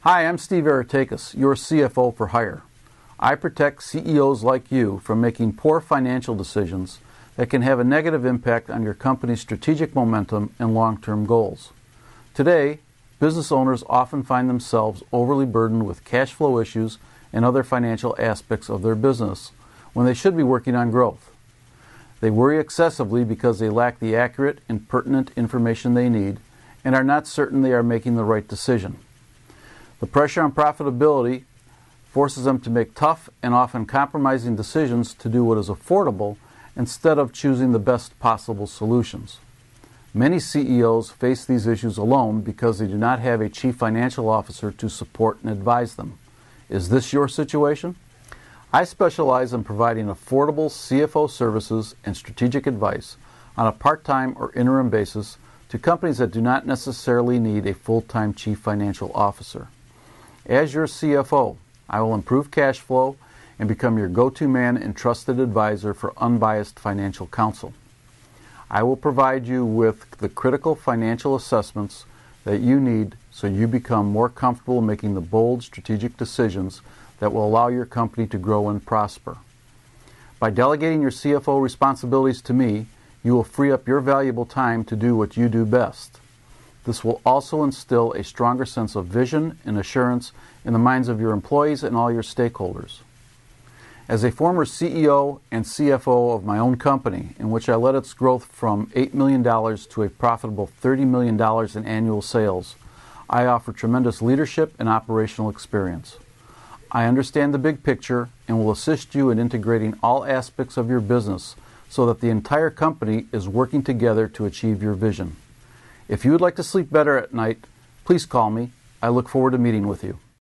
Hi, I'm Steve Aratakis, your CFO for hire. I protect CEOs like you from making poor financial decisions that can have a negative impact on your company's strategic momentum and long-term goals. Today, business owners often find themselves overly burdened with cash flow issues and other financial aspects of their business when they should be working on growth. They worry excessively because they lack the accurate and pertinent information they need and are not certain they are making the right decision. The pressure on profitability forces them to make tough and often compromising decisions to do what is affordable instead of choosing the best possible solutions. Many CEOs face these issues alone because they do not have a chief financial officer to support and advise them. Is this your situation? I specialize in providing affordable CFO services and strategic advice on a part-time or interim basis to companies that do not necessarily need a full-time chief financial officer. As your CFO, I will improve cash flow and become your go-to man and trusted advisor for unbiased financial counsel. I will provide you with the critical financial assessments that you need so you become more comfortable making the bold strategic decisions that will allow your company to grow and prosper. By delegating your CFO responsibilities to me, you will free up your valuable time to do what you do best. This will also instill a stronger sense of vision and assurance in the minds of your employees and all your stakeholders. As a former CEO and CFO of my own company, in which I led its growth from $8 million to a profitable $30 million in annual sales, I offer tremendous leadership and operational experience. I understand the big picture and will assist you in integrating all aspects of your business so that the entire company is working together to achieve your vision. If you would like to sleep better at night, please call me. I look forward to meeting with you.